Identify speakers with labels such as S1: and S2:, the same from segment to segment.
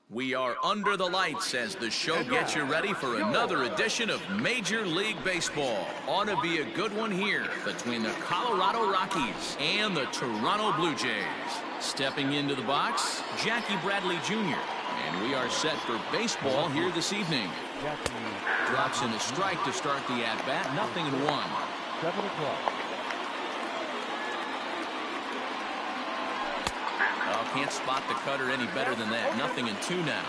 S1: We are under the lights as the show gets you ready for another edition of Major League Baseball. Ought to be a good one here between the Colorado Rockies and the Toronto Blue Jays. Stepping into the box, Jackie Bradley Jr. And we are set for baseball here this evening. Drops in a strike to start the at-bat, 0-1.
S2: 7 o'clock.
S1: Can't spot the cutter any better than that. 0-2 now.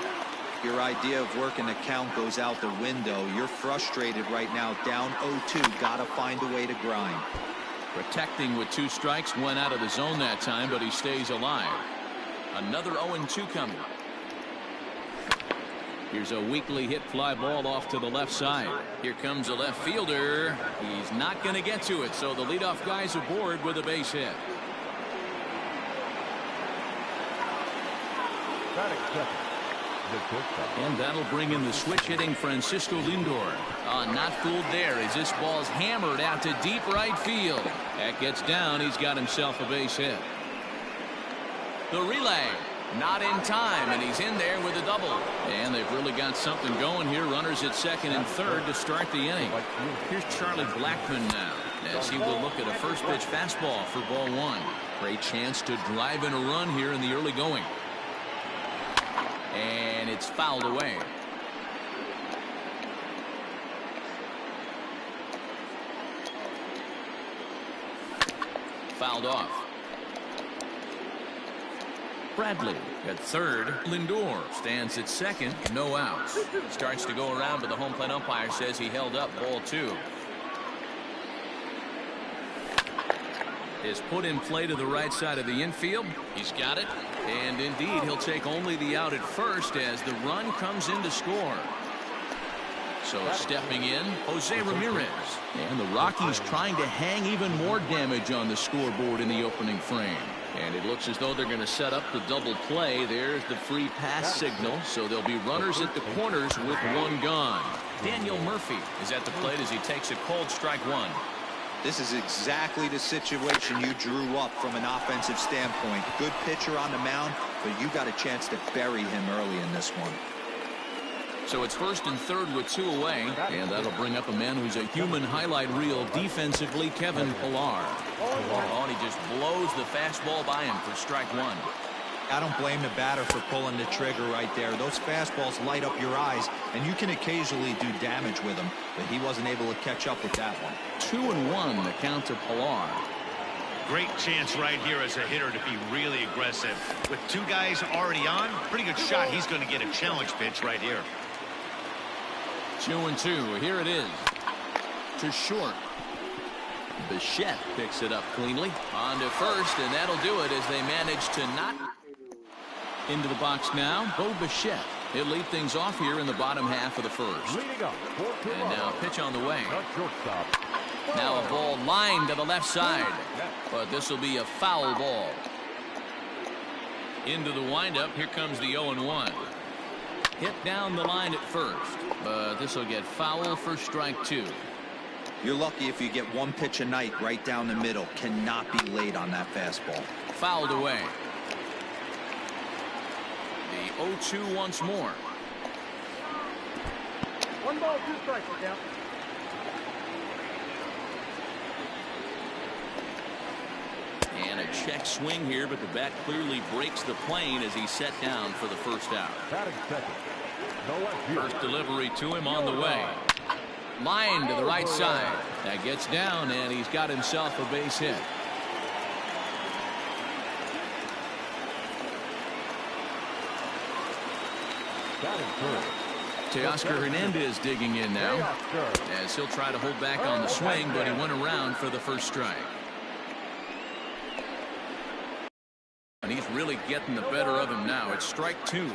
S3: Your idea of working a count goes out the window. You're frustrated right now, down 0-2. Gotta find a way to grind.
S1: Protecting with 2 strikes, went out of the zone that time, but he stays alive. Another 0-2 coming. Here's a weakly hit fly ball off to the left side. Here comes a left fielder. He's not going to get to it, so the leadoff guy's aboard with a base hit. And that'll bring in the switch-hitting Francisco Lindor. Not fooled there as this ball's hammered out to deep right field. That gets down. He's got himself a base hit. The relay. Not in time, and he's in there with a double. And they've really got something going here. Runners at second and third to start the inning. Here's Charlie Blackmon now, as he will look at a first pitch fastball for ball 1. Great chance to drive in a run here in the early going. And it's fouled away. Fouled off. Bradley at third. Lindor stands at second. No outs. Starts to go around, but the home plate umpire says he held up ball 2. Is put in play to the right side of the infield. He's got it. And indeed, he'll take only the out at first as the run comes in to score. So stepping in, Jose Ramirez. And the Rockies trying to hang even more damage on the scoreboard in the opening frame. And it looks as though they're going to set up the double play. There's the free pass signal. So there'll be runners at the corners with 1 gone. Daniel Murphy is at the plate as he takes a cold strike 1.
S3: This is exactly the situation you drew up from an offensive standpoint. Good pitcher on the mound, but you got a chance to bury him early in this one.
S1: So it's first and third with 2 away, and that'll bring up a man who's a human highlight reel defensively, Kevin Pillar. Oh, and he just blows the fastball by him for strike 1.
S3: I don't blame the batter for pulling the trigger right there. Those fastballs light up your eyes, and you can occasionally do damage with them, but he wasn't able to catch up with that one.
S1: 2-1 the count to Pillar.
S4: Great chance right here as a hitter to be really aggressive. With 2 guys already on, pretty good shot. He's going to get a challenge pitch right here.
S1: 2-2. Here it is. To short. Bichette picks it up cleanly. On to first, and that'll do it as they manage to not. Into the box now, Bo Bichette. He'll lead things off here in the bottom half of the first. And now pitch on the way. Now a ball lined to the left side. But this will be a foul ball. Into the windup. Here comes the 0-1. Hit down the line at first. But this will get foul for strike 2.
S3: You're lucky if you get 1 pitch a night right down the middle. Cannot be late on that fastball.
S1: Fouled away. The 0-2 once more.
S2: 1 ball, 2 strikes, count.
S1: And a check swing here, but the bat clearly breaks the plane as he's set down for the first out. First delivery to him on the way. Line to the right side. That gets down, and he's got himself a base hit. Teoscar Hernandez digging in now, as he'll try to hold back on the swing, but he went around for the first strike. really getting the better of him now. It's strike 2.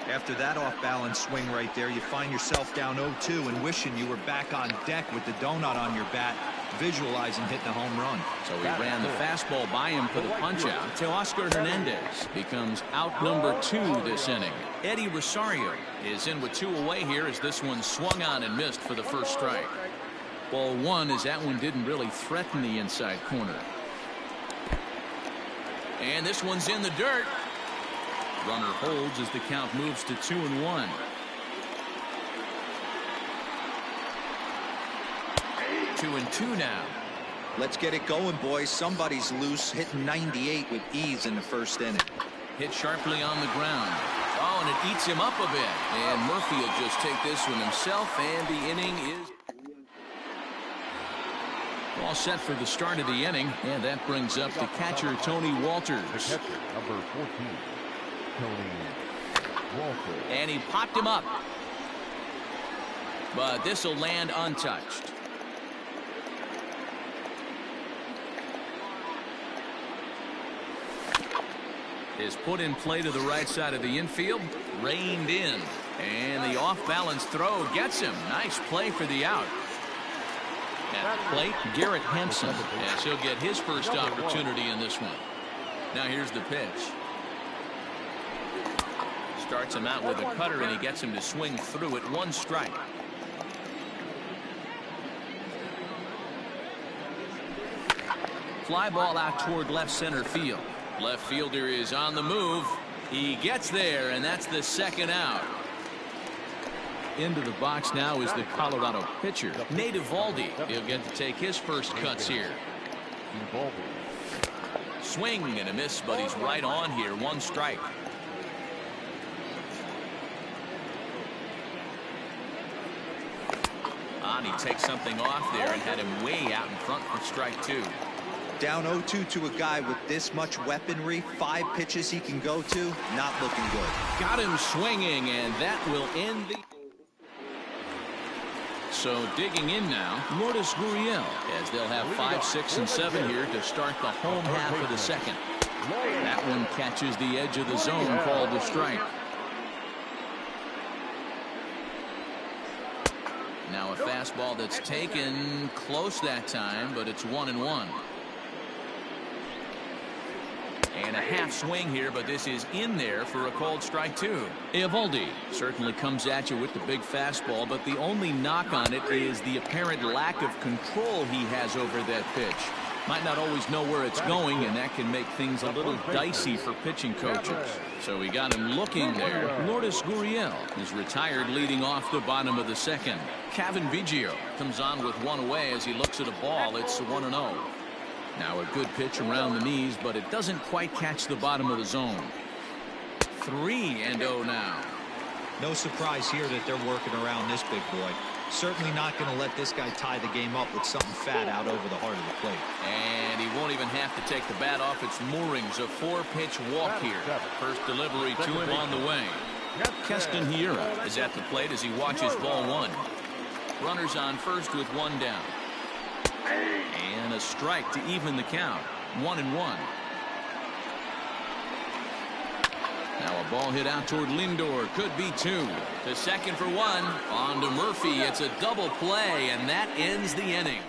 S3: After that off-balance swing right there, you find yourself down 0-2 and wishing you were back on deck with the donut on your bat, visualizing hitting a home run.
S1: So he ran the fastball by him for the punch-out. Teoscar Hernandez becomes out number 2 this inning. Eddie Rosario is in with 2 away here as this one swung on and missed for the first strike. Ball 1 as that one didn't really threaten the inside corner. And this one's in the dirt. Runner holds as the count moves to 2-1. Two and 2 now.
S3: Let's get it going, boys. Somebody's loose, hitting 98 with ease in the first inning.
S1: Hit sharply on the ground. Oh, and it eats him up a bit. And Murphy will just take this one himself, and the inning is all set for the start of the inning. And that brings up the catcher, Tony Walters.
S2: The catcher, number 14, Tony Walters.
S1: And he popped him up. But this will land untouched. Is put in play to the right side of the infield, reined in, and the off-balance throw gets him. Nice play for the out. At the plate, Garrett Hampson, as he'll get his first opportunity in this one. Now here's the pitch. Starts him out with a cutter, and he gets him to swing through it. 1 strike. Fly ball out toward left center field. Left fielder is on the move. He gets there, and that's the second out. Into the box now is the Colorado pitcher, Nate Eovaldi. He'll get to take his first cuts here. Swing and a miss, but he's right on here. 1 strike. He takes something off there and had him way out in front for strike 2.
S3: Down 0-2 to a guy with this much weaponry, 5 pitches he can go to, not looking good.
S1: Got him swinging, and that will end the... So digging in now, Lourdes Gurriel, as they'll have 5, 6, and 7 here to start the home half of the second. That one catches the edge of the zone, called the strike. Now a fastball that's taken close that time, but it's 1-1. And a half swing here, but this is in there for a called strike 2. Eovaldi certainly comes at you with the big fastball, but the only knock on it is the apparent lack of control he has over that pitch. Might not always know where it's going, and that can make things a little dicey for pitching coaches. So we got him looking there. Lourdes Gurriel is retired leading off the bottom of the second. Cavan Biggio comes on with 1 away as he looks at a ball. It's 1-0. Now a good pitch around the knees, but it doesn't quite catch the bottom of the zone. 3-0 now.
S3: No surprise here that they're working around this big boy. Certainly not going to let this guy tie the game up with something fat out over the heart of the plate.
S1: And he won't even have to take the bat off its moorings. A 4-pitch walk here. First delivery to him on the way. Keston Hiura is at the plate as he watches ball 1. Runners on first with 1 down. And a strike to even the count. 1-1. Now a ball hit out toward Lindor. Could be 2. To second for 1. On to Murphy. It's a double play, and that ends the inning.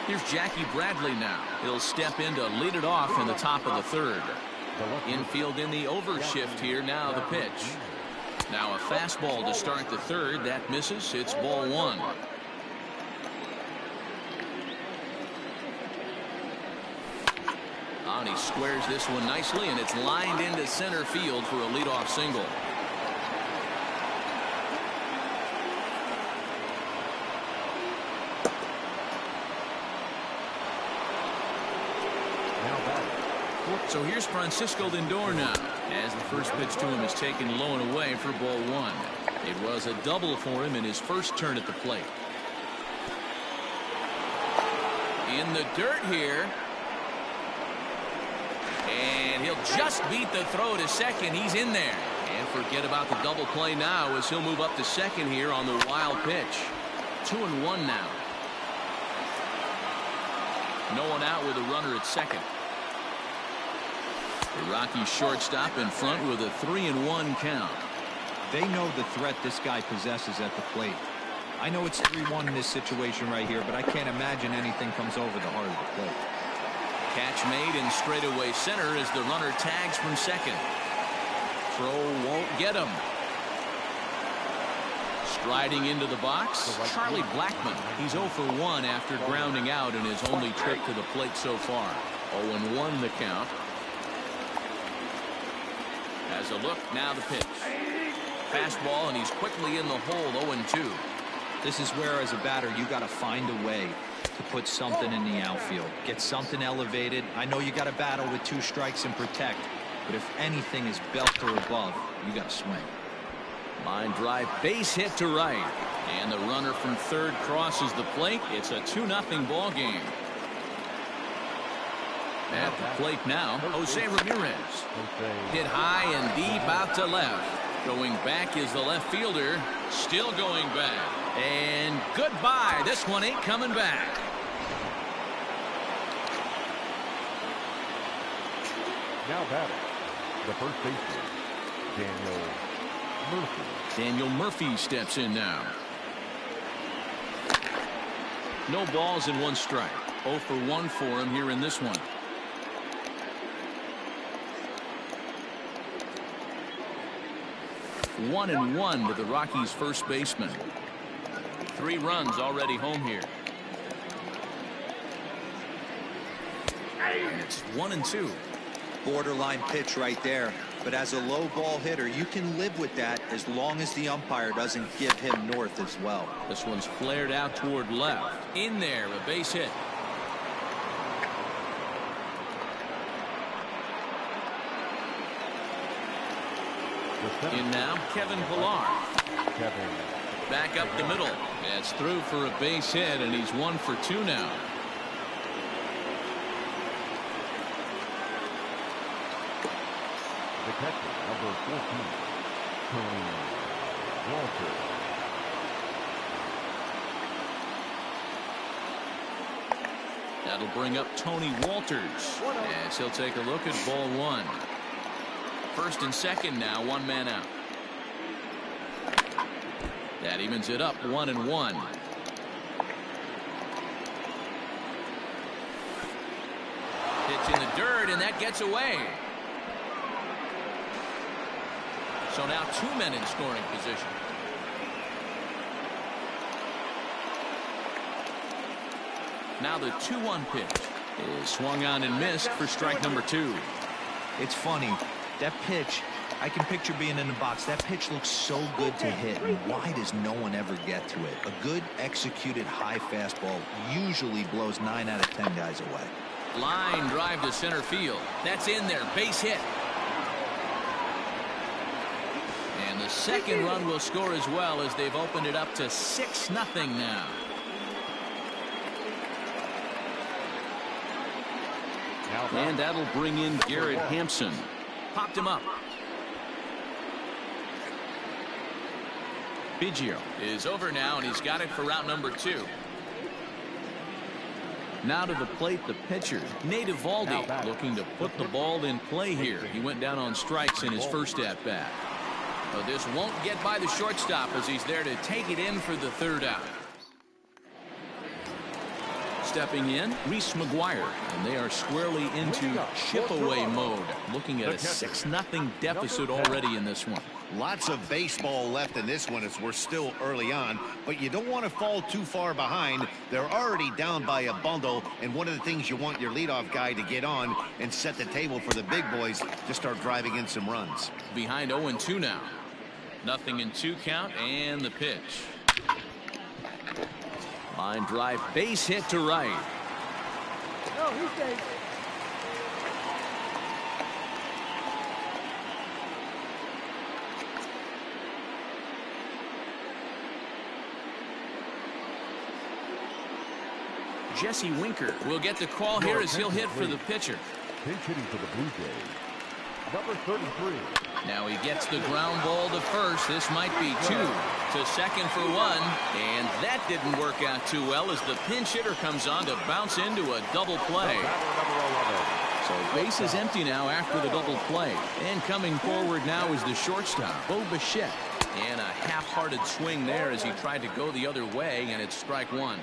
S1: Here's Jackie Bradley now. He'll step in to lead it off in the top of the 3rd. Infield in the overshift here. Now the pitch. Now a fastball to start the 3rd. That misses. It's ball 1. And he squares this one nicely, and it's lined into center field for a leadoff single. So here's Francisco Lindor now, as the first pitch to him is taken low and away for ball 1. It was a double for him in his first turn at the plate. In the dirt here. And he'll just beat the throw to second. He's in there. And forget about the double play now as he'll move up to second here on the wild pitch. 2-1 now. No one out with a runner at second. The Rockies shortstop in front with a 3-1 count.
S3: They know the threat this guy possesses at the plate. I know it's 3-1 in this situation right here, but I can't imagine anything comes over the heart of the plate.
S1: Catch made in straightaway center as the runner tags from second. Throw won't get him. Striding into the box, Charlie Blackmon. He's 0 for 1 after grounding out in his only trip to the plate so far. 0-1 the count. As a look, now the pitch. Fastball, and he's quickly in the hole. 0-2.
S3: This is where, as a batter, you got to find a way to put something in the outfield. Get something elevated. I know you got to battle with 2 strikes and protect, but if anything is belt or above, you got to swing.
S1: Line drive, base hit to right. And the runner from third crosses the plate. It's a 2-0 ball game. At the plate now, Jose Ramirez. Hit high and deep out to left. Going back is the left fielder. Still going back. And goodbye. This one ain't coming back.
S2: Now batting, the first baseman, Daniel Murphy.
S1: Daniel Murphy steps in now. No balls and 1 strike. 0 for 1 for him here in this one. One and 1 to the Rockies' first baseman. 3 runs already home here. And it's 1-2.
S3: Borderline pitch right there. But as a low ball hitter, you can live with that as long as the umpire doesn't give him north as well.
S1: This one's flared out toward left. In there, a base hit. In now, Kevin Pillar. Back up the middle. That's through for a base hit, and he's 1 for 2 now.
S2: The catcher, number 14, Tony Walter.
S1: That'll bring up Tony Walters as he'll take a look at ball 1. First and second now, 1 man out. That evens it up, 1-1. Pitch in the dirt, and that gets away. So now 2 men in scoring position. Now the 2-1 pitch is swung on and missed for strike number 2.
S3: It's funny. That pitch, I can picture being in the box. That pitch looks so good to hit. And why does no one ever get to it? A good executed high fastball usually blows 9 out of 10 guys away.
S1: Line drive to center field. That's in there. Base hit. And the second run will score as well as they've opened it up to 6-0 now. And that'll bring in Garrett Hampson. Popped him up. Biggio is over now, and he's got it for route number 2. Now to the plate, the pitcher, Nate Eovaldi, looking to put the ball in play here. He went down on strikes in his first at-bat. But this won't get by the shortstop as he's there to take it in for the 3rd out. Stepping in, Reese McGuire, and they are squarely into chip-away mode, looking at a 6-0 deficit already in this one.
S4: Lots of baseball left in this one as we're still early on, but you don't want to fall too far behind. They're already down by a bundle, and one of the things you want your leadoff guy to get on and set the table for the big boys to start driving in some runs.
S1: Behind 0-2 now. 0-2 count, and the pitch. Line drive, base hit to right.
S5: No, he's safe.
S1: Jesse Winker will get the call here as he'll hit for the pitcher.
S2: Pinch hitting for the Blue Jays, number 33.
S1: Now he gets the ground ball to first. This might be 2 to second for 1, and that didn't work out too well as the pinch hitter comes on to bounce into a double play. So So base is empty now after the double play. And coming forward now is the shortstop, Bo Bichette. And a half-hearted swing there as he tried to go the other way, and it's strike one.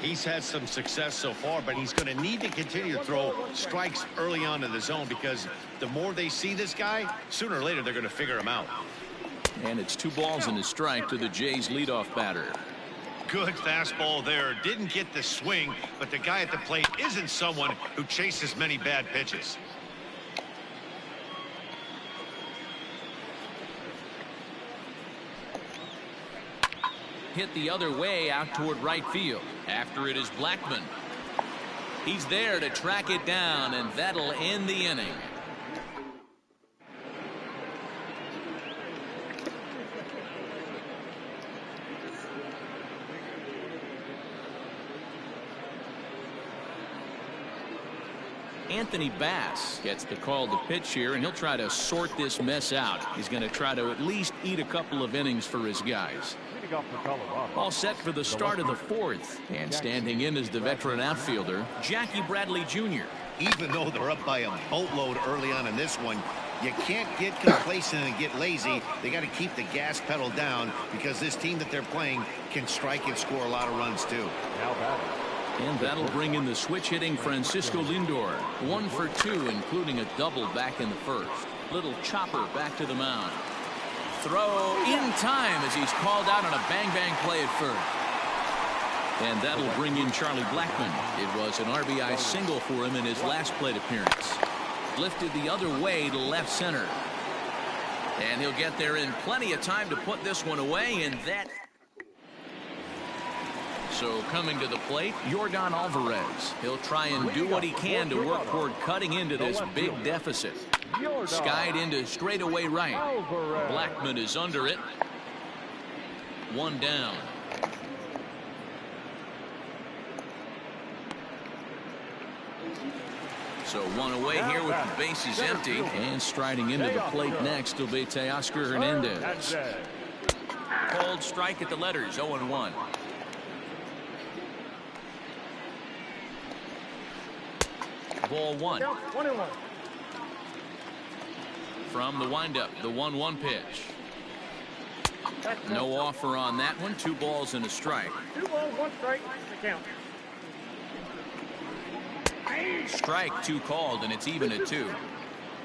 S4: He's had some success so far, but he's going to need to continue to throw strikes early on in the zone, because the more they see this guy, sooner or later they're going to figure him out.
S1: And it's 2 balls and a strike to the Jays leadoff batter.
S4: Good fastball there. Didn't get the swing, but the guy at the plate isn't someone who chases many bad pitches.
S1: Hit the other way out toward right field. After it is Blackmon. He's there to track it down, and that'll end the inning. Anthony Bass gets the call to pitch here, and he'll try to sort this mess out. He's going to try to at least eat a couple of innings for his guys. All set for the start of the 4th, and standing in is the veteran outfielder, Jackie Bradley Jr.
S4: Even though they're up by a boatload early on in this one, you can't get complacent and get lazy. They got to keep the gas pedal down, because this team that they're playing can strike and score a lot of runs too.
S1: And that'll bring in the switch-hitting Francisco Lindor. 1 for 2, including a double back in the 1st. Little chopper back to the mound. Throw in time as he's called out on a bang-bang play at first. And that'll bring in Charlie Blackmon. It was an RBI single for him in his last plate appearance. Lifted the other way to left center. And he'll get there in plenty of time to put this one away, and that... So coming to the plate, Yordan Alvarez. He'll try and do what he can to work toward cutting into this big deficit. Skied into straightaway right. Blackmon is under it. 1 down. So 1 away here with the bases empty. And striding into the plate next will be Teoscar Hernandez. Cold strike at the letters, 0-1. Ball 1. From the windup, the 1-1 pitch. No offer on that one. 2 balls and a strike.
S5: 2 balls, 1 strike. The count.
S1: Strike 2 called, and it's even at 2.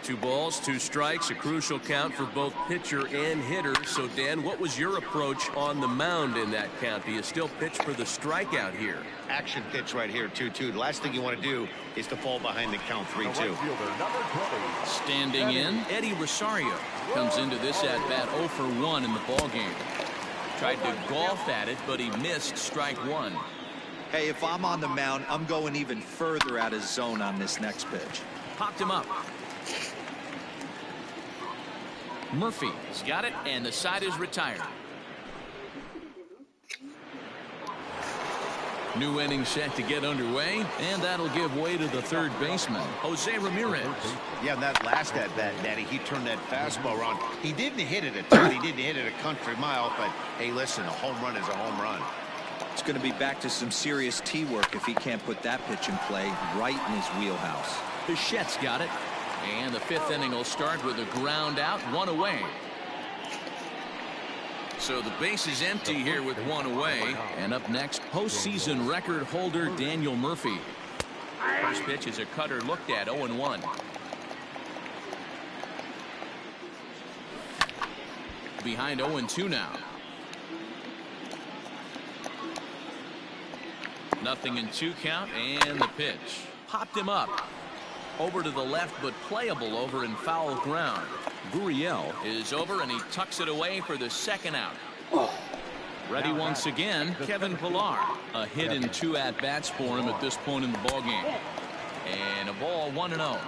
S1: 2 balls, 2 strikes, a crucial count for both pitcher and hitter. So, Dan, what was your approach on the mound in that count? Do you still pitch for the strikeout here?
S4: Action pitch right here, 2-2. The last thing you want to do is to fall behind the count 3-2.
S1: Standing in, Eddie Rosario comes into this at-bat 0 for 1 in the ballgame. Tried to golf at it, but he missed strike 1.
S3: Hey, if I'm on the mound, I'm going even further out of zone on this next pitch.
S1: Popped him up. Murphy's got it, and the side is retired. New inning set to get underway, and that'll give way to the third baseman, Jose Ramirez.
S4: Yeah, that last at-bat, Daddy, he turned that fastball around. He didn't hit it a ton. He didn't hit it a country mile, but hey, listen, a home run is a home run.
S3: It's going to be back to some serious tee work if he can't put that pitch in play right in his wheelhouse.
S1: Bichette's got it. And the 5th inning will start with a ground out, 1 away. So the base is empty here with 1 away. And up next, postseason record holder Daniel Murphy. First pitch is a cutter looked at, 0-1. Behind 0-2 now. 0-2 count, and the pitch. Popped him up. Over to the left, but playable over in foul ground. Gurriel is over, and he tucks it away for the 2nd out. Ready once again, Kevin Pillar. A hit in 2 at-bats for him at this point in the ballgame. And a ball, 1-0.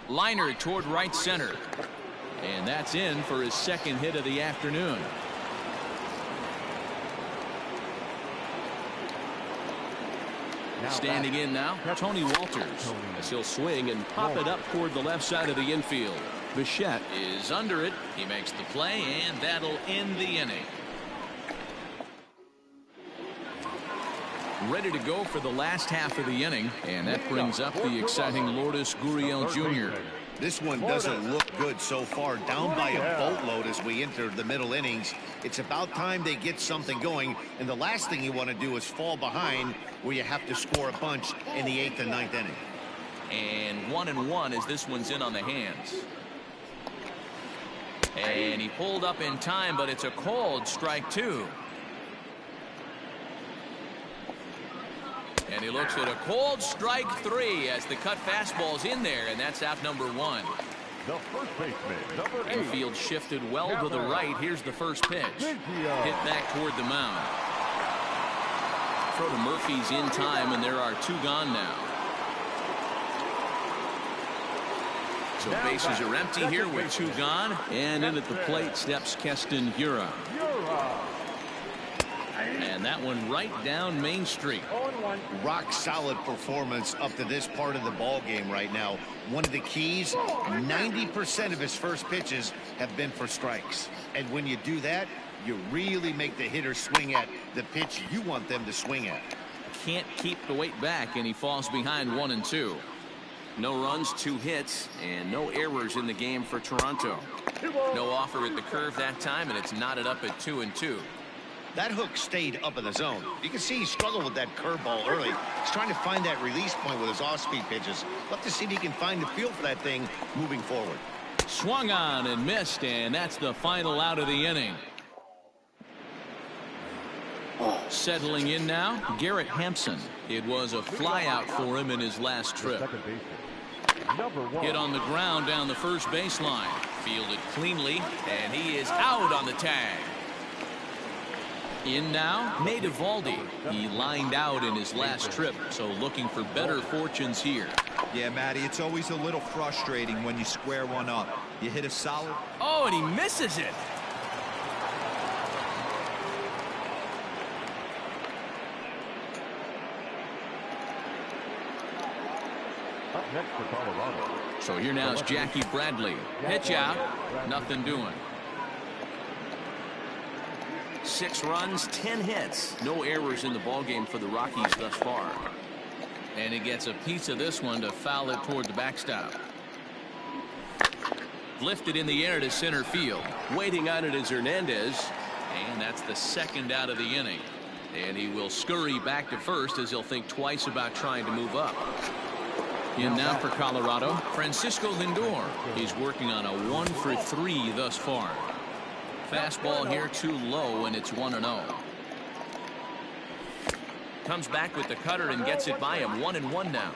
S1: Liner toward right center. And that's in for his 2nd hit of the afternoon. Standing in now, Tony Walters, as he'll swing and pop it up toward the left side of the infield. Bichette is under it. He makes the play, and that'll end the inning. ready to go for the last half of the inning, and that brings up the exciting Lourdes Gurriel Jr.
S4: This one doesn't look good so far, down by a boatload as we enter the middle innings. It's about time they get something going, and the last thing you want to do is fall behind where you have to score a bunch in the 8th and 9th inning.
S1: And 1-1 as this one's in on the hands. And he pulled up in time, but it's a called strike 2. And he looks at a cold strike 3 as the cut fastball's in there, and that's out number 1.
S2: The first baseman, number 8.
S1: Infield shifted well to the right. Here's the first pitch. Hit back toward the mound. Throw to Murphy's in time, and there are 2 gone now. So bases are empty here with 2 gone, and in at the plate steps Keston Hiura. And that one right down Main Street.
S4: Rock solid performance up to this part of the ball game right now. One of the keys, 90% of his first pitches have been for strikes. And when you do that, you really make the hitter swing at the pitch you want them to swing at.
S1: Can't keep the weight back, and he falls behind 1-2. No runs, 2 hits, and no errors in the game for Toronto. No offer at the curve that time, and it's knotted up at 2-2.
S4: That hook stayed up in the zone. You can see he struggled with that curveball early. He's trying to find that release point with his off-speed pitches. Love to see if he can find the feel for that thing moving forward.
S1: Swung on and missed, and that's the final out of the inning. Settling in now, Garrett Hampson. It was a flyout for him in his last trip. Hit on the ground down the first baseline. Fielded cleanly, and he is out on the tag. In now, Nate Eovaldi. He lined out in his last trip, so looking for better fortunes here.
S3: Yeah, Matty, it's always a little frustrating when you square one up. You hit a solid.
S1: Oh, and he misses it.
S2: Up next for Colorado.
S1: So here now is Jackie Bradley. Pitch out. Nothing doing. 6 runs, 10 hits. No errors in the ballgame for the Rockies thus far. And he gets a piece of this one to foul it toward the backstop. Lifted in the air to center field. Waiting on it is Hernandez. And that's the second out of the inning. And he will scurry back to first as he'll think twice about trying to move up. In now for Colorado, Francisco Lindor. He's working on a 1-for-3 thus far. Fastball here too low, and it's 1-0. Comes back with the cutter and gets it by him. 1-1 now.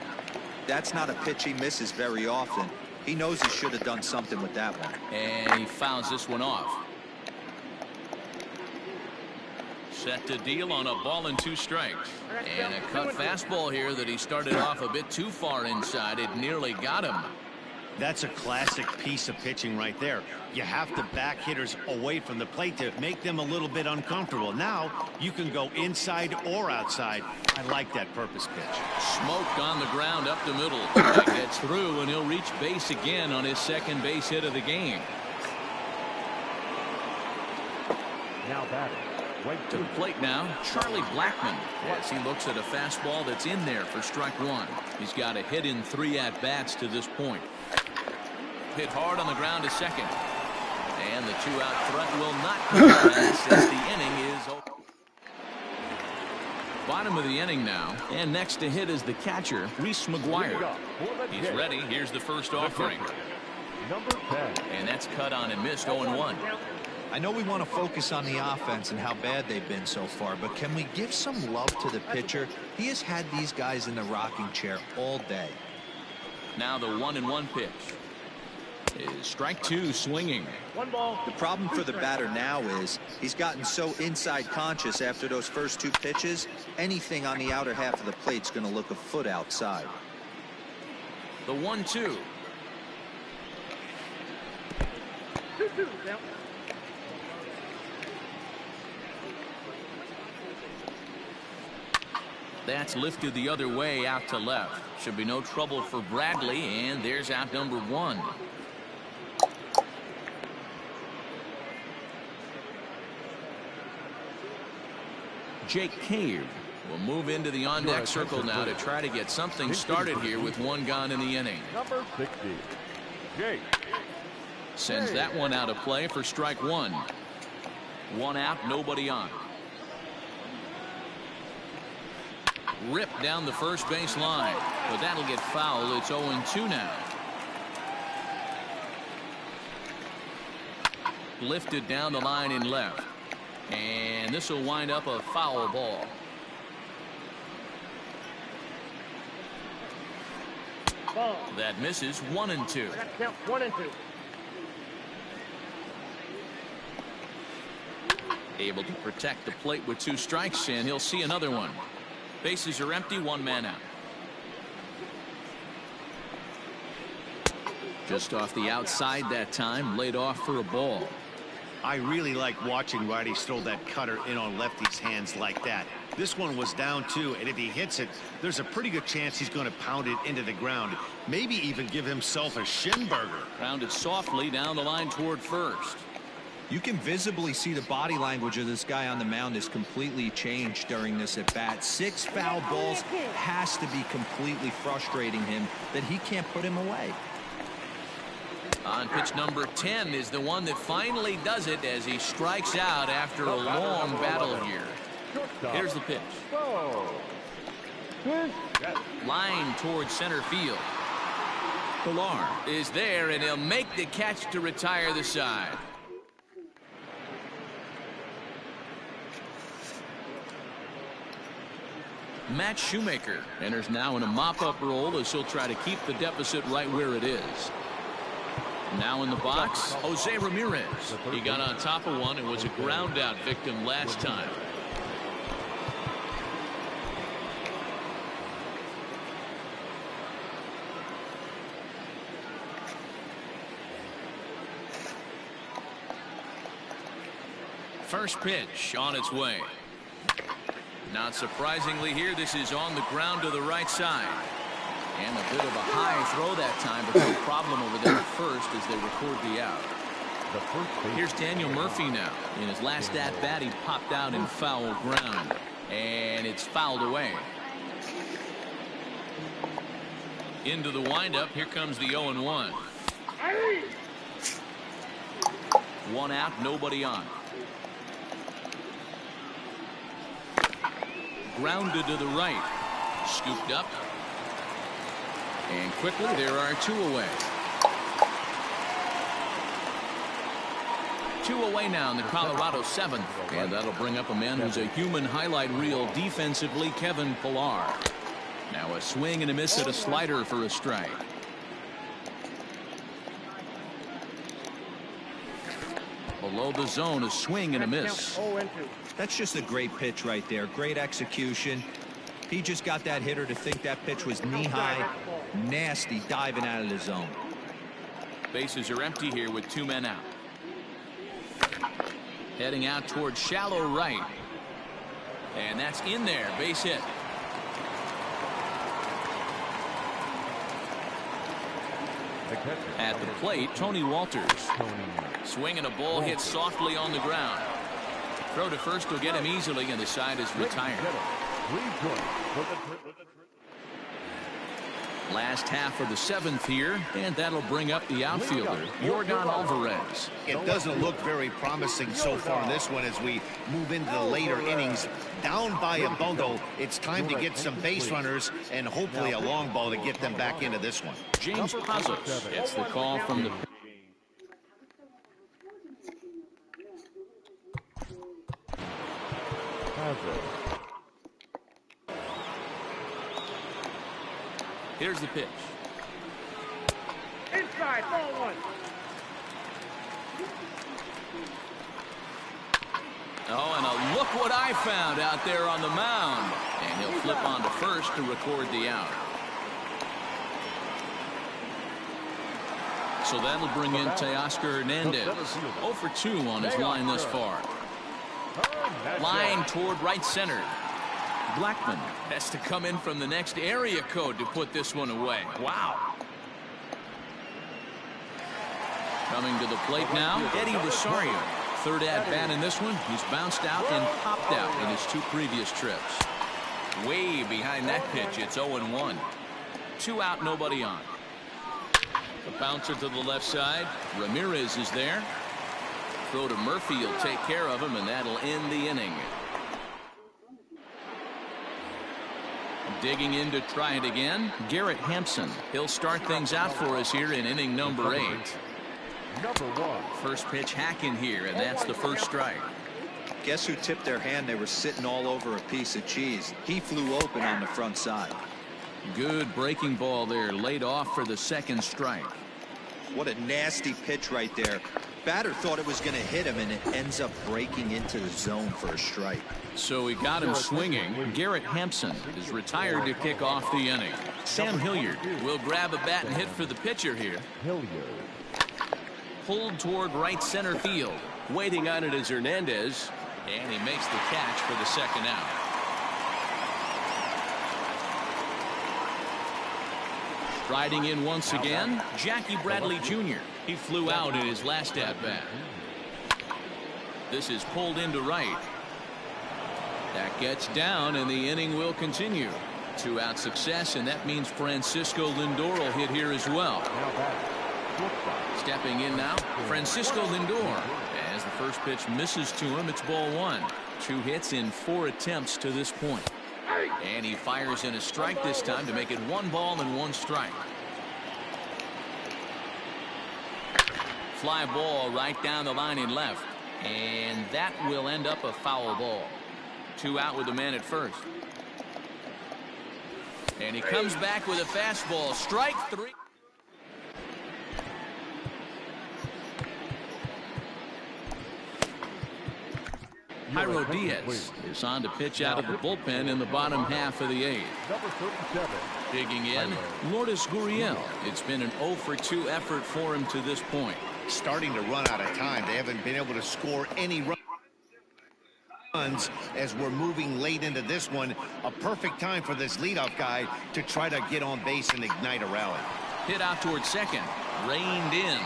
S3: That's not a pitch he misses very often. He knows he should have done something with that one.
S1: And he fouls this one off. Set to deal on a ball and 2 strikes. And a cut fastball here that he started off a bit too far inside. It nearly got him.
S4: That's a classic piece of pitching right there. You have to back hitters away from the plate to make them a little bit uncomfortable. Now you can go inside or outside. I like that purpose pitch.
S1: Smoked on the ground up the middle. That gets through, and he'll reach base again on his second base hit of the game.
S2: Now batting.
S1: To the plate now, Charlie Blackmon, as he looks at a fastball that's in there for strike 1. He's got a hit in 3 at-bats to this point. Hit hard on the ground to second. And the 2-out threat will not come since the inning is over. Bottom of the inning now, and next to hit is the catcher, Reese McGuire. He's ready. Here's the first offering.
S2: Number 10.
S1: And that's cut on and missed. 0-1.
S3: I know we want to focus on the offense and how bad they've been so far, but can we give some love to the pitcher? He has had these guys in the rocking chair all day.
S1: Now the 1-1 pitch is strike 2 swinging.
S5: 1 ball.
S3: The problem for the batter now is he's gotten so inside conscious after those first 2 pitches. Anything on the outer half of the plate's going to look a foot outside.
S1: The 1-2.
S5: 2-2 down.
S1: That's lifted the other way out to left. Should be no trouble for Bradley, and there's out number 1. Jake Cave We'll move into the on-deck circle now to try to get something started here with one gone in the inning.
S2: Number 60, Jake.
S1: Sends that one out of play for strike one. One out, nobody on. Ripped down the first base line, but that'll get foul. It's 0-2 now. Lifted down the line in left, and this will wind up a foul ball.
S5: Ball.
S1: That misses. 1-2.
S5: That counts 1-2.
S1: Able to protect the plate with 2 strikes, and he'll see another one. Bases are empty, 1 man out. Just off the outside that time, laid off for a ball.
S4: I really like watching righties throw that cutter in on lefties' hands like that. This one was down 2, and if he hits it, there's a pretty good chance he's going to pound it into the ground. Maybe even give himself a shin burger.
S1: Grounded softly down the line toward first.
S3: You can visibly see the body language of this guy on the mound is completely changed during this at bat. 6 foul balls has to be completely frustrating him that he can't put him away.
S1: On pitch number 10 is the one that finally does it as he strikes out after a long battle here. Here's the pitch. Line towards center field. Pilar is there, and he'll make the catch to retire the side. Matt Shoemaker enters now in a mop-up role as he'll try to keep the deficit right where it is. Now in the box, Jose Ramirez. He got on top of one and was a ground-out victim last time. First pitch on its way. Not surprisingly here, this is on the ground to the right side. And a bit of a high throw that time, but no problem over there at first as they record the out. Here's Daniel Murphy now. In his last at-bat, he popped out in foul ground. And it's fouled away. Into the windup, here comes the 0-1. One out, nobody on. Grounded to the right. Scooped up. And quickly, there are 2 away. 2 away now in the Colorado 7th. And that'll bring up a man who's a human highlight reel defensively, Kevin Pilar. Now a swing and a miss at a slider for a strike. Below the zone, a swing and a miss.
S5: 0-2.
S3: That's just a great pitch right there. Great execution. He just got that hitter to think that pitch was knee-high. Nasty diving out of the zone.
S1: Bases are empty here with 2 men out. Heading out towards shallow right. And that's in there. Base hit. At the plate, Tony Walters. Swinging a ball hit softly on the ground. Throw to first will get him easily, and the side is retired. Last half of the 7th here, and that'll bring up the outfielder, Yordan Alvarez.
S4: It doesn't look very promising so far in this one as we move into the later innings. Down by a bundle, it's time to get some base runners and hopefully a long ball to get them back into this one.
S1: James Pazos gets the call from the... Here's the pitch.
S5: Inside, ball 1.
S1: Oh, and a look what I found out there on the mound. And he'll flip on to first to record the out. So that'll bring in Teoscar Hernandez. 0 for 2 on his line thus far. Line toward right center. Blackman has to come in from the next area code to put this one away. Wow. Coming to the plate now, Eddie Rosario. 3rd at bat in this one. He's bounced out and popped out in his 2 previous trips. Way behind that pitch. It's 0-1. 2 out, nobody on. The bouncer to the left side. Ramirez is there. Throw to Murphy will take care of him, and that'll end the inning. Digging in to try it again, Garrett Hampson. He'll start things out for us here in inning number 8.
S2: Number 1.
S1: First pitch hacking here, and that's the first strike.
S3: Guess who tipped their hand? They were sitting all over a piece of cheese. He flew open on the front side.
S1: Good breaking ball there, laid off for the second strike.
S3: What a nasty pitch right there. Batter thought it was going to hit him, and it ends up breaking into the zone for a strike.
S1: So he got him swinging. Garrett Hampson is retired to kick off the inning. Sam Hilliard will grab a bat and hit for the pitcher here.
S2: Hilliard.
S1: Pulled toward right center field. Waiting on it is Hernandez, and he makes the catch for the second out. Riding in once again, Jackie Bradley Jr. He flew out in his last at-bat. This is pulled into right. That gets down, and the inning will continue. 2-out success, and that means Francisco Lindor will hit here as well. Stepping in now, Francisco Lindor. As the first pitch misses to him, it's ball 1. 2 hits in 4 attempts to this point. And he fires in a strike this time to make it 1 ball and 1 strike. Fly ball right down the line in left. And that will end up a foul ball. 2 out with the man at first. And he comes back with a fastball. Strike 3. Jairo Diaz is on to pitch out of the bullpen in the bottom half of the 8th.
S2: Number 37.
S1: Digging in, Lourdes Gurriel. It's been an 0-for-2 effort for him to this point.
S4: Starting to run out of time. They haven't been able to score any runs as we're moving late into this one. A perfect time for this leadoff guy to try to get on base and ignite a rally.
S1: Hit out towards second. Reined in.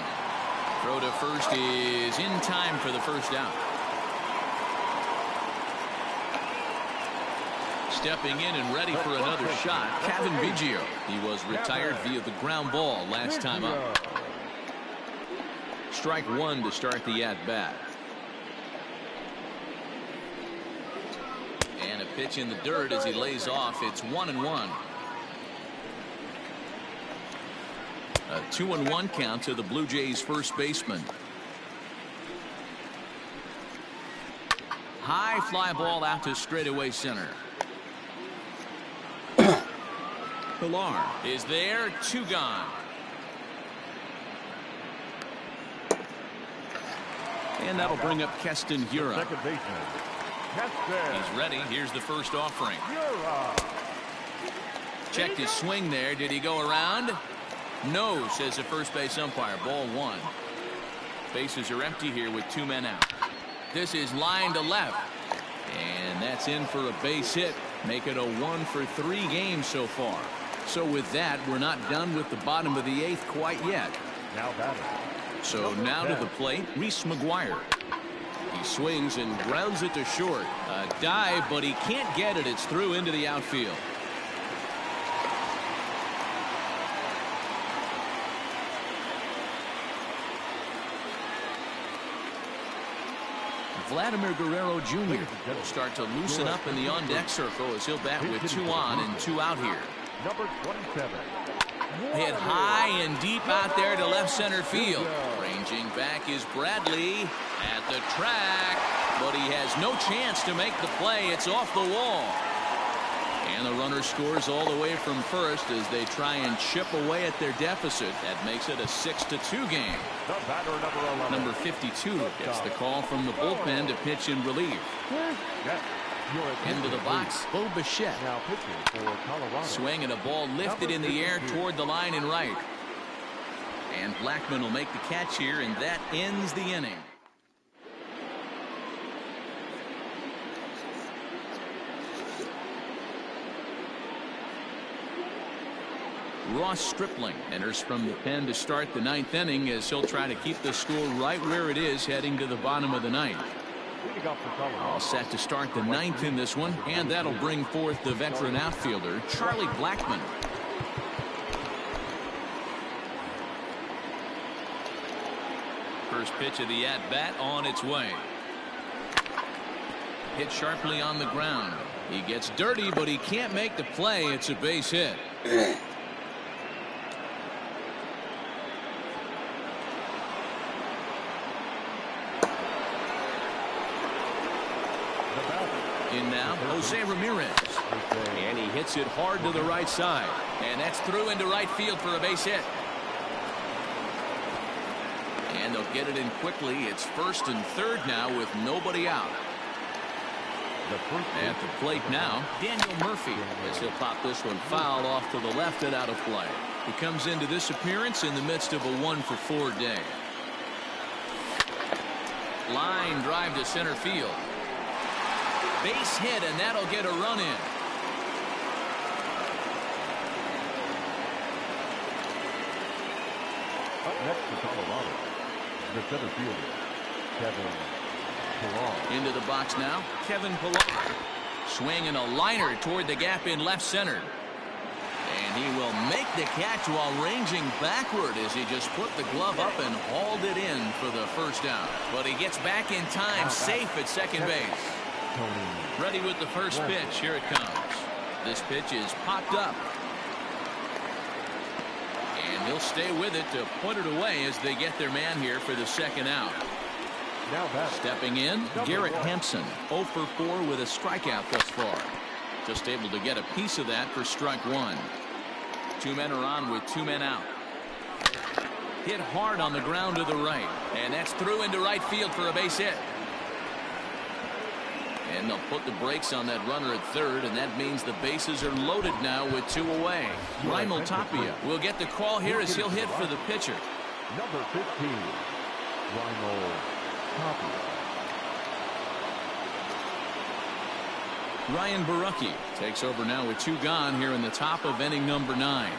S1: Throw to first is in time for the first out. Stepping in and ready for another shot, Kevin Biggio. He was retired via the ground ball last time up. Strike 1 to start the at-bat. And a pitch in the dirt as he lays off. It's 1-1. A 2-1 count to the Blue Jays first baseman. High fly ball out to straightaway center. Pilar is there. 2 gone. And that'll bring up Keston Hiura.
S2: Second baseman. Keston.
S1: He's ready. Here's the first offering.
S2: Hiura.
S1: Checked his swing there. Did he go around? No, says the first base umpire. Ball 1. Bases are empty here with 2 men out. This is line to left. And that's in for a base hit. Make it a 1-for-3 game so far. So with that, we're not done with the bottom of the 8th quite yet.
S2: Now batting.
S1: So now to the plate, Reese McGuire. He swings and grounds it to short. A dive, but he can't get it. It's through into the outfield. Vladimir Guerrero Jr. will start to loosen up in the on-deck circle as he'll bat with 2 on and 2 out here.
S2: Number 27.
S1: Hit high and deep out there to left center field. Ranging back is Bradley at the track, but he has no chance to make the play. It's off the wall. And the runner scores all the way from first as they try and chip away at their deficit. That makes it a 6-2 game.
S2: The batter, number 11.
S1: Number 52 gets the call from the bullpen to pitch in relief. Into the box, Bo Bichette.
S2: Now pitching for Colorado.
S1: Swing and a ball lifted in the air toward the line and right. And Blackman will make the catch here, and that ends the inning. Ross Stripling enters from the pen to start the 9th inning as he'll try to keep the score right where it is heading to the bottom of the 9th.
S2: Leading off for Colorado.
S1: All set to start the ninth in this one, and that'll bring forth the veteran outfielder, Charlie Blackmon. First pitch of the at-bat on its way. Hit sharply on the ground. He gets dirty, but he can't make the play. It's a base hit. In now, Jose Ramirez. And he hits it hard to the right side. And that's through into right field for a base hit. And they'll get it in quickly. It's first and third now with nobody out. At the plate now, Daniel Murphy, as he'll pop this one foul off to the left and out of play. He comes into this appearance in the midst of a 1-for-4 day. Line drive to center field. Base hit, and that'll get a run in.
S2: Up next for Colorado, the center fielder, Kevin Pillar.
S1: Into the box now, Kevin Pillar. Swinging a liner toward the gap in left center. And he will make the catch while ranging backward as he just put the glove up and hauled it in for the first out. But he gets back in time, safe at second base. Ready with the first pitch. Here it comes. This pitch is popped up. And he'll stay with it to put it away as they get their man here for the second out. Stepping in, Garrett Hampson, 0 for 4 with a strikeout thus far. Just able to get a piece of that for strike one. Two men are on with two men out. Hit hard on the ground to the right. And that's through into right field for a base hit. And they'll put the brakes on that runner at third, and that means the bases are loaded now with two away. Raimel Tapia will get the call here as he'll hit for the pitcher.
S2: Number 15, Raimel Tapia.
S1: Ryan Borucki takes over now with two gone here in the top of inning number 9.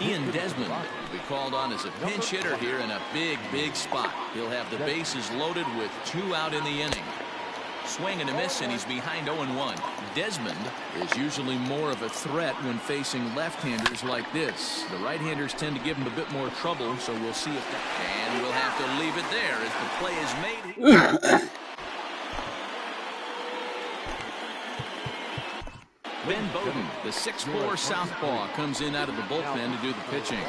S1: Ian Desmond will be called on as a pinch hitter here in a big spot. He'll have the bases loaded with two out in the inning. Swing and a miss, and he's behind 0-1. Desmond is usually more of a threat when facing left-handers like this. The right-handers tend to give him a bit more trouble, so we'll see if that... And we'll have to leave it there as the play is made. Ben Bowden, the 6'4" southpaw, comes in out of the bullpen to do the pitching.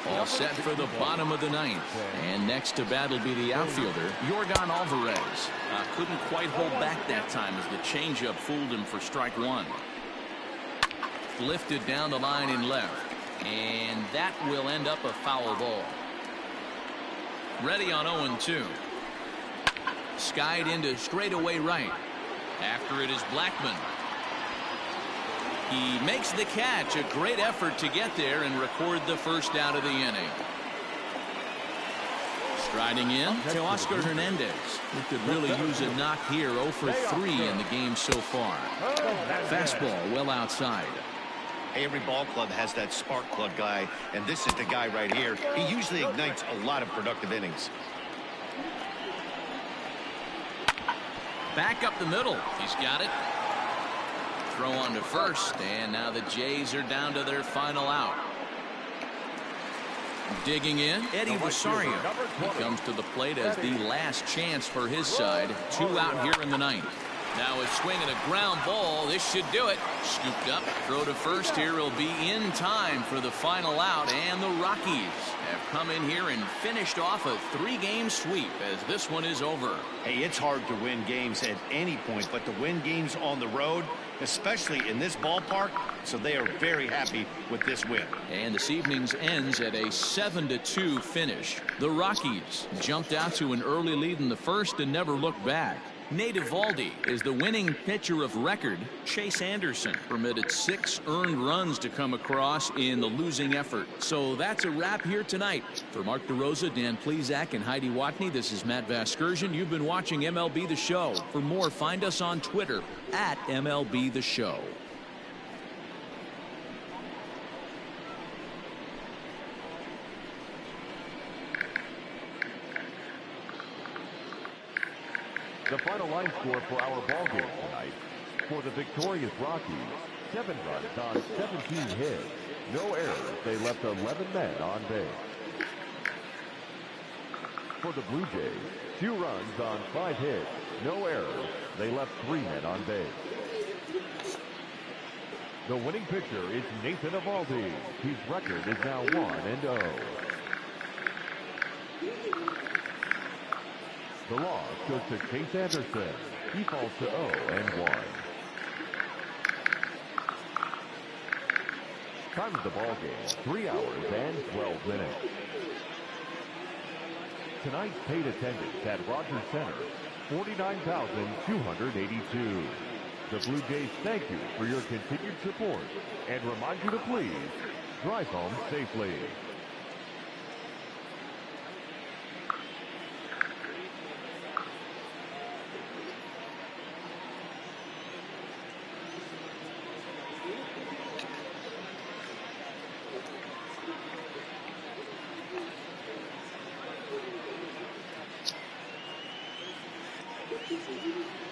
S1: All set for the bottom of the 9th. And next to bat will be the outfielder, Yordan Alvarez. Couldn't quite hold back that time as the changeup fooled him for strike one. Lifted down the line in left. And that will end up a foul ball. Ready on 0-2. Skied into straightaway right. After it is Blackmon. He makes the catch. A great effort to get there and record the first out of the inning. Striding in, Teoscar Hernandez. He could really use a knock here. 0 for 3 in the game so far. Fastball well outside.
S4: Every ball club has that spark plug guy, and this is the guy right here. He usually ignites a lot of productive innings.
S1: Back up the middle. He's got it. Throw on to first, and now the Jays are down to their final out. Digging in, Eddie Rosario. He comes to the plate as the last chance for his side. Two out here in the 9th. Now a swing and a ground ball. This should do it. Scooped up. Throw to first here will be in time for the final out. And the Rockies have come in here and finished off a 3-game sweep as this one is over.
S4: Hey, it's hard to win games at any point, but to win games on the road, especially in this ballpark, so they are very happy with this win.
S1: And this evening's ends at a 7-2 finish. The Rockies jumped out to an early lead in the first and never looked back. Nate Eovaldi is the winning pitcher of record. Chase Anderson permitted 6 earned runs to come across in the losing effort. So that's a wrap here tonight. For Mark DeRosa, Dan Plesac, and Heidi Watney, this is Matt Vasgersian. You've been watching MLB The Show. For more, find us on Twitter @MLB The Show.
S2: The final line score for our ball game tonight. For the victorious Rockies, 7 runs on 17 hits. No errors. They left 11 men on base. For the Blue Jays, 2 runs on 5 hits. No errors. They left 3 men on base. The winning pitcher is Nathan Eovaldi. His record is now 1-0. The loss goes to Chase Anderson. He falls to 0-1. Time of the ball game, 3 hours and 12 minutes. Tonight's paid attendance at Rogers Center, 49,282. The Blue Jays thank you for your continued support and remind you to please drive home safely.
S6: Thank you.